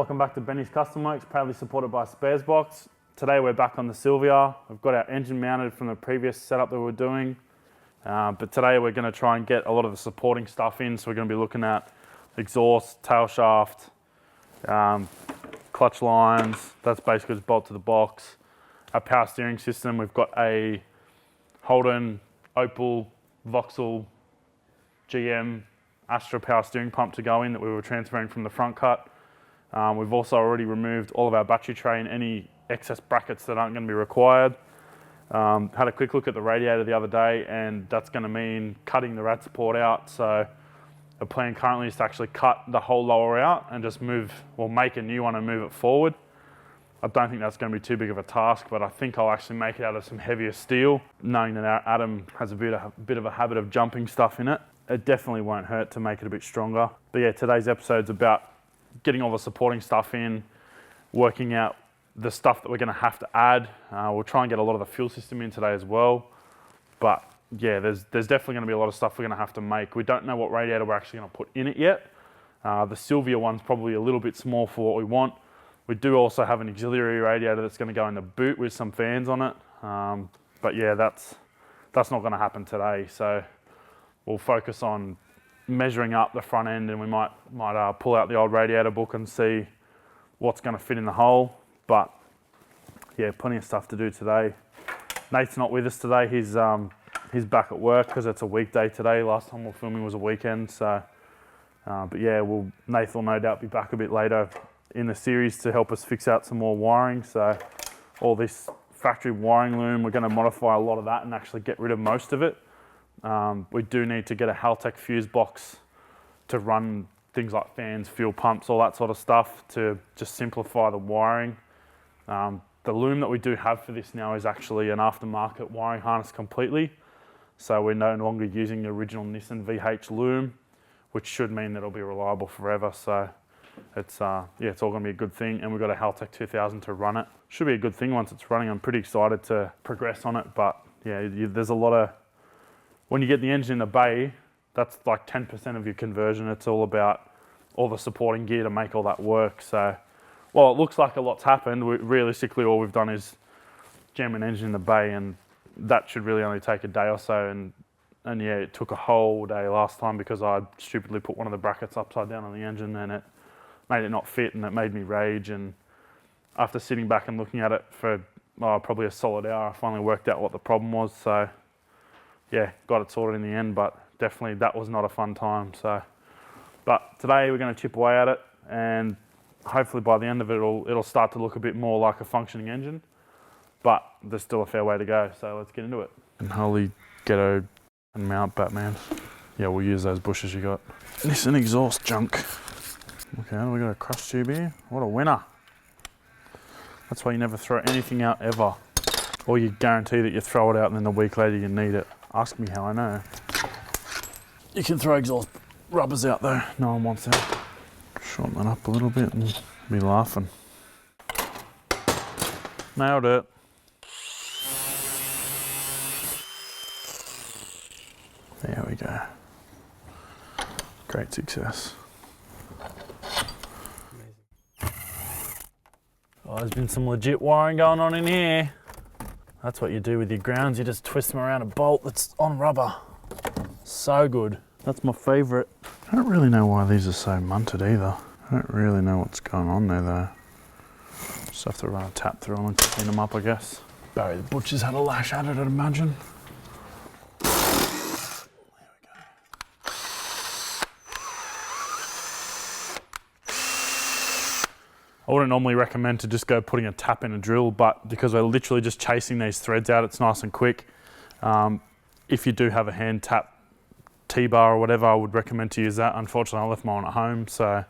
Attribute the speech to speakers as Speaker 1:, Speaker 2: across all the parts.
Speaker 1: welcome back to Benny's Custom Works, proudly supported by Sparesbox. Today we're back on the Sylvia. We've got our engine mounted from the previous setup that we were doing, but today we're going to try and get a lot of the supporting stuff in. So we're going to be looking at exhaust, tail shaft, clutch lines. That's basically just bolt to the box. Our power steering system, we've got a Holden, Opel, Vauxhall, GM, Astra power steering pump to go in that we were transferring from the front cut. We've also already removed all of our battery tray and any excess brackets that aren't going to be required. Had a quick look at the radiator the other day, and that's going to mean cutting the rad support out. So the plan currently is to actually cut the whole lower out and just make a new one and move it forward. I don't think that's going to be too big of a task, but I think I'll actually make it out of some heavier steel, knowing that our Adam has a bit of a habit of jumping stuff in it. It definitely won't hurt to make it a bit stronger. But yeah, today's episode's about getting all the supporting stuff in, working out the stuff that we're going to have to add. We'll try and get a lot of the fuel system in today as well. But yeah, there's definitely going to be a lot of stuff we're going to have to make. We don't know what radiator we're actually going to put in it yet. The Sylvia one's probably a little bit small for what we want. We do also have an auxiliary radiator that's going to go in the boot with some fans on it. But yeah, that's not going to happen today. So we'll focus on measuring up the front end, and we might pull out the old radiator book and see what's going to fit in the hole. But yeah, plenty of stuff to do today. Nate's not with us today. He's back at work because it's a weekday today. Last time we were filming was a weekend. So, but yeah, Nate will no doubt be back a bit later in the series to help us fix out some more wiring. So all this factory wiring loom, we're going to modify a lot of that and actually get rid of most of it. We do need to get a Haltech fuse box to run things like fans, fuel pumps, all that sort of stuff to just simplify the wiring. The loom that we do have for this now is actually an aftermarket wiring harness completely. So we're no longer using the original Nissan VH loom, which should mean that it'll be reliable forever. So it's all going to be a good thing. And we've got a Haltech 2000 to run it. Should be a good thing once it's running. I'm pretty excited to progress on it. But yeah, there's a lot of, when you get the engine in the bay, that's like 10% of your conversion. It's all about all the supporting gear to make all that work. So, well, it looks like a lot's happened. Realistically, all we've done is jam an engine in the bay, and that should really only take a day or so. And yeah, it took a whole day last time because I stupidly put one of the brackets upside down on the engine, and it made it not fit, and it made me rage. And after sitting back and looking at it for probably a solid hour, I finally worked out what the problem was. So yeah, got it sorted in the end, but definitely that was not a fun time. So, but today we're going to chip away at it, and hopefully by the end of it, it'll start to look a bit more like a functioning engine. But there's still a fair way to go, so let's get into it. And holy ghetto and mount Batman. Yeah, we'll use those bushes you got. Nissan exhaust junk. Okay, we got a crush tube here. What a winner. That's why you never throw anything out ever. Or you guarantee that you throw it out and then a week later you need it. Ask me how I know. You can throw exhaust rubbers out though. No one wants that. Shorten that up a little bit and be laughing. Nailed it. There we go. Great success. Oh, there's been some legit wiring going on in here. That's what you do with your grounds. You just twist them around a bolt that's on rubber. So good. That's my favourite. I don't really know why these are so munted either. I don't really know what's going on there though. Just have to run a tap through them and clean them up, I guess. Barry the Butcher's had a lash at it, I'd imagine. There we go. I wouldn't normally recommend to just go putting a tap in a drill, but because we're literally just chasing these threads out, it's nice and quick. If you do have a hand tap T-bar or whatever, I would recommend to use that. Unfortunately, I left mine at home, so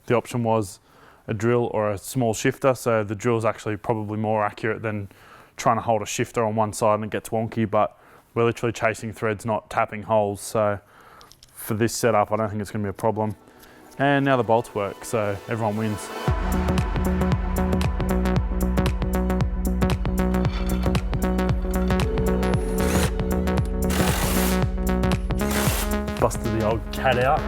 Speaker 1: the option was a drill or a small shifter. So the drill is actually probably more accurate than trying to hold a shifter on one side and it gets wonky, but we're literally chasing threads, not tapping holes. So for this setup, I don't think it's going to be a problem. And now the bolts work, so everyone wins. Busted the old cat out.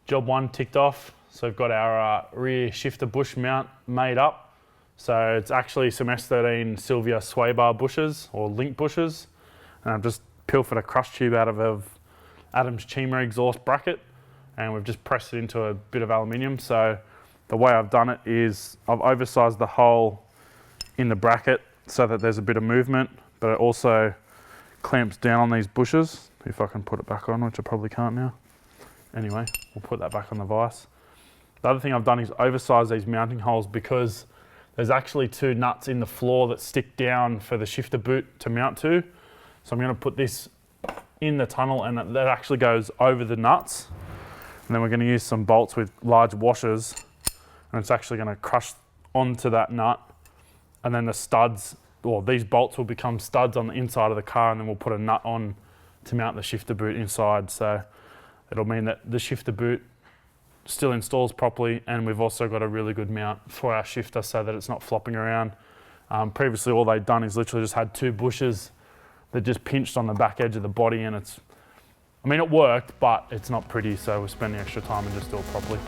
Speaker 1: job 1 ticked off. So we've got our rear shifter bush mount made up. So it's actually some S13 Sylvia sway bar bushes or link bushes. And I've just pilfered a crush tube out of Adam's Chima exhaust bracket, and we've just pressed it into a bit of aluminium. So the way I've done it is I've oversized the hole in the bracket so that there's a bit of movement, but it also clamps down on these bushes. If I can put it back on, which I probably can't now. Anyway, we'll put that back on the vise. The other thing I've done is oversize these mounting holes because there's actually 2 nuts in the floor that stick down for the shifter boot to mount to. So I'm going to put this in the tunnel, and that actually goes over the nuts. And then we're going to use some bolts with large washers, and it's actually going to crush onto that nut. And then the studs, or these bolts will become studs on the inside of the car, and then we'll put a nut on to mount the shifter boot inside. So it'll mean that the shifter boot still installs properly, and we've also got a really good mount for our shifter so that it's not flopping around. Previously all they'd done is literally just had 2 bushes that just pinched on the back edge of the body, and it worked, but it's not pretty, so we'll spend the extra time and just do it properly.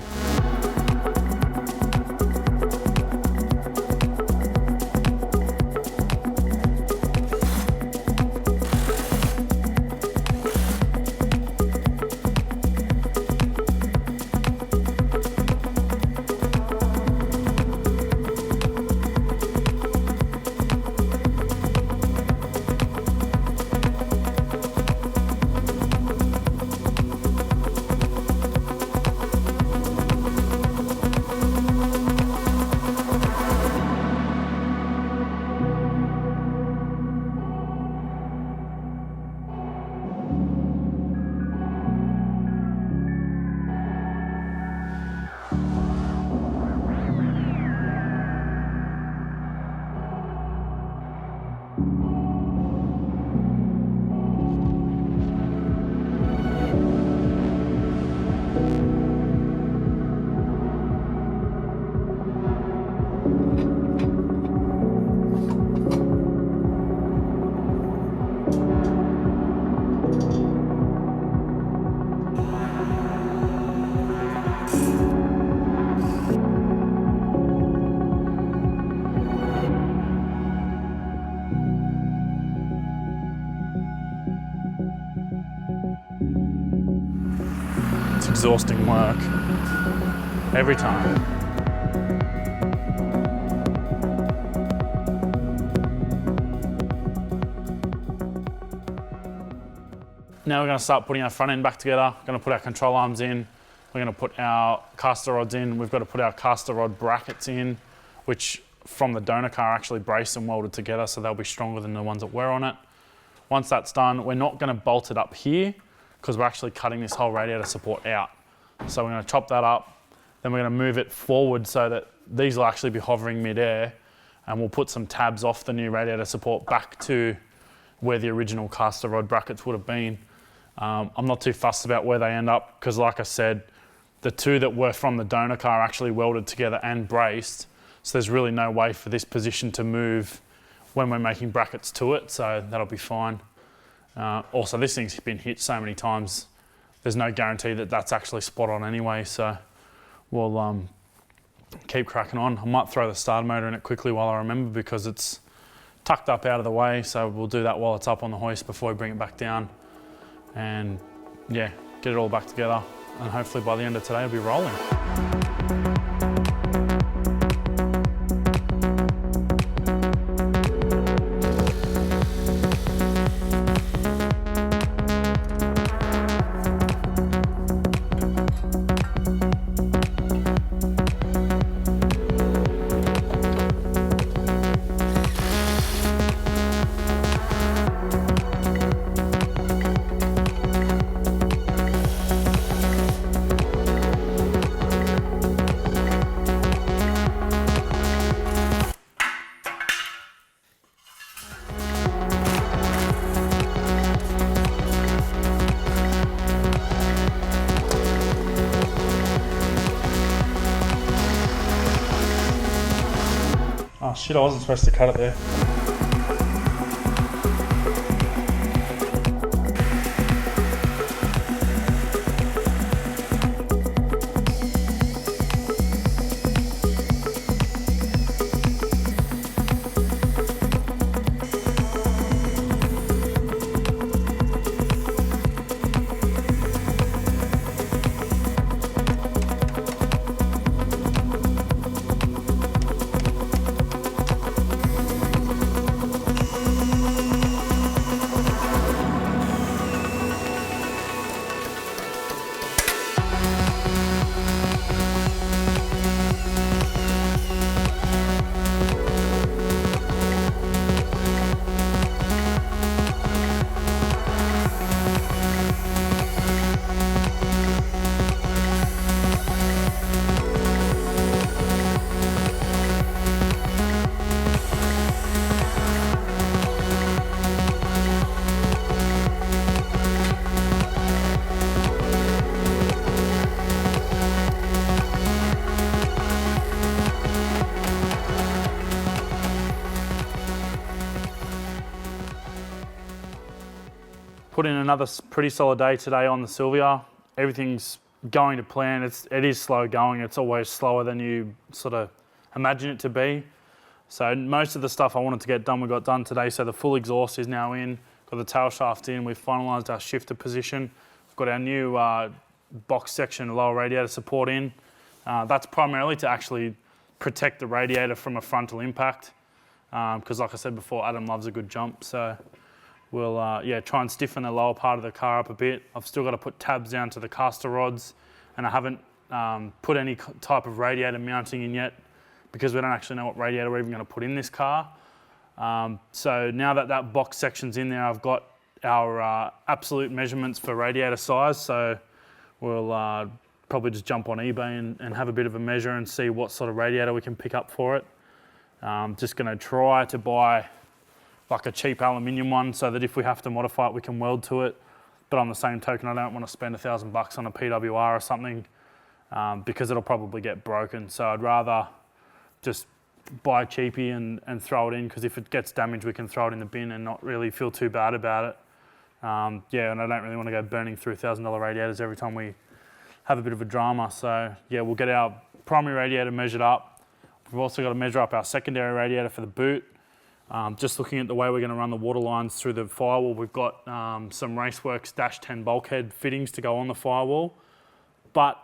Speaker 1: It's exhausting work every time. Now we're going to start putting our front end back together. We're going to put our control arms in. We're going to put our caster rods in. We've got to put our caster rod brackets in, which from the donor car are actually braced and welded together, so they'll be stronger than the ones that were on it. Once that's done, we're not going to bolt it up here because we're actually cutting this whole radiator support out. So we're going to chop that up, then we're going to move it forward so that these will actually be hovering mid-air, and we'll put some tabs off the new radiator support back to where the original caster rod brackets would have been. I'm not too fussed about where they end up because, like I said, the 2 that were from the donor car are actually welded together and braced, so there's really no way for this position to move when we're making brackets to it, so that'll be fine. Also, this thing's been hit so many times, there's no guarantee that that's actually spot on anyway, so we'll keep cracking on. I might throw the starter motor in it quickly while I remember because it's tucked up out of the way, so we'll do that while it's up on the hoist before we bring it back down. And yeah, get it all back together, and hopefully by the end of today, it'll be rolling. Oh shit, I wasn't supposed to cut it there. Put in another pretty solid day today on the Silvia. Everything's going to plan. It is slow going. It's always slower than you sort of imagine it to be. So most of the stuff I wanted to get done, we got done today. So the full exhaust is now in, got the tail shaft in. We've finalised our shifter position. We've got our new box section lower radiator support in. That's primarily to actually protect the radiator from a frontal impact. Because like I said before, Adam loves a good jump. So we'll try and stiffen the lower part of the car up a bit. I've still got to put tabs down to the caster rods, and I haven't put any type of radiator mounting in yet because we don't actually know what radiator we're even going to put in this car. So now that that box section's in there, I've got our absolute measurements for radiator size. So we'll probably just jump on eBay and have a bit of a measure and see what sort of radiator we can pick up for it. Just going to try to buy like a cheap aluminium one so that if we have to modify it, we can weld to it. But on the same token, I don't want to spend $1,000 on a PWR or something because it'll probably get broken. So I'd rather just buy cheapy and throw it in, because if it gets damaged, we can throw it in the bin and not really feel too bad about it. And I don't really want to go burning through $1,000 radiators every time we have a bit of a drama. So yeah, we'll get our primary radiator measured up. We've also got to measure up our secondary radiator for the boot. Just looking at the way we're going to run the water lines through the firewall, we've got some Raceworks -10 bulkhead fittings to go on the firewall. But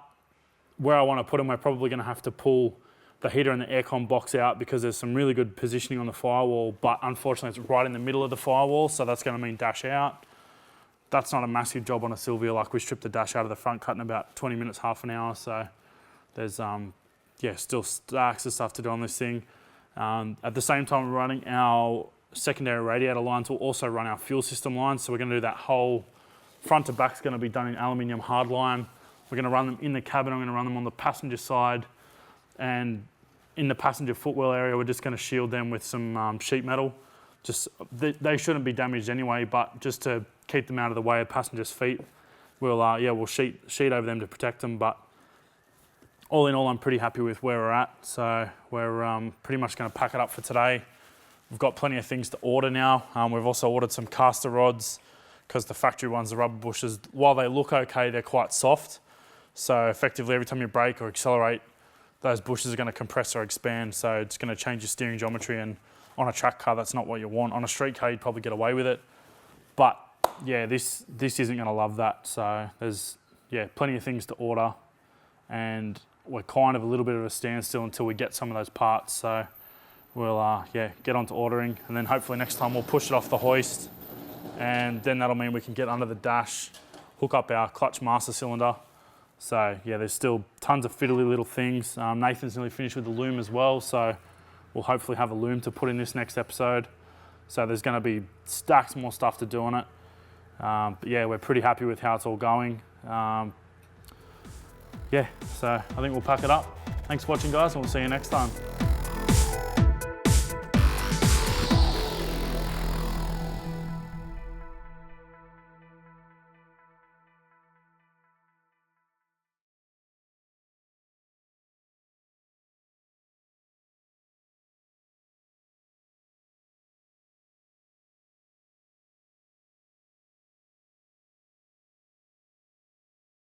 Speaker 1: where I want to put them, we're probably going to have to pull the heater and the aircon box out because there's some really good positioning on the firewall, but unfortunately it's right in the middle of the firewall, so that's going to mean dash out. That's not a massive job on a Silvia. Like, we stripped the dash out of the front cut in about 20 minutes, half an hour, so there's still stacks of stuff to do on this thing. At the same time we're running our secondary radiator lines, we'll also run our fuel system lines. So we're going to do that whole front to back's going to be done in aluminium hard line. We're going to run them in the cabin. I'm going to run them on the passenger side, and in the passenger footwell area, we're just going to shield them with some sheet metal. Just they shouldn't be damaged anyway, but just to keep them out of the way of passengers' feet, we'll sheet over them to protect them. But all in all, I'm pretty happy with where we're at. So we're pretty much going to pack it up for today. We've got plenty of things to order now. We've also ordered some caster rods because the factory ones, the rubber bushes, while they look okay, they're quite soft. So effectively, every time you brake or accelerate, those bushes are going to compress or expand. So it's going to change your steering geometry. And on a track car, that's not what you want. On a street car, you'd probably get away with it. But yeah, this isn't going to love that. So there's plenty of things to order, and we're kind of a little bit of a standstill until we get some of those parts. So we'll get on to ordering, and then hopefully next time we'll push it off the hoist, and then that'll mean we can get under the dash, hook up our clutch master cylinder. So yeah, there's still tons of fiddly little things. Nathan's nearly finished with the loom as well, so we'll hopefully have a loom to put in this next episode. So there's going to be stacks more stuff to do on it. But yeah, we're pretty happy with how it's all going. So I think we'll pack it up. Thanks for watching, guys, and we'll see you next time.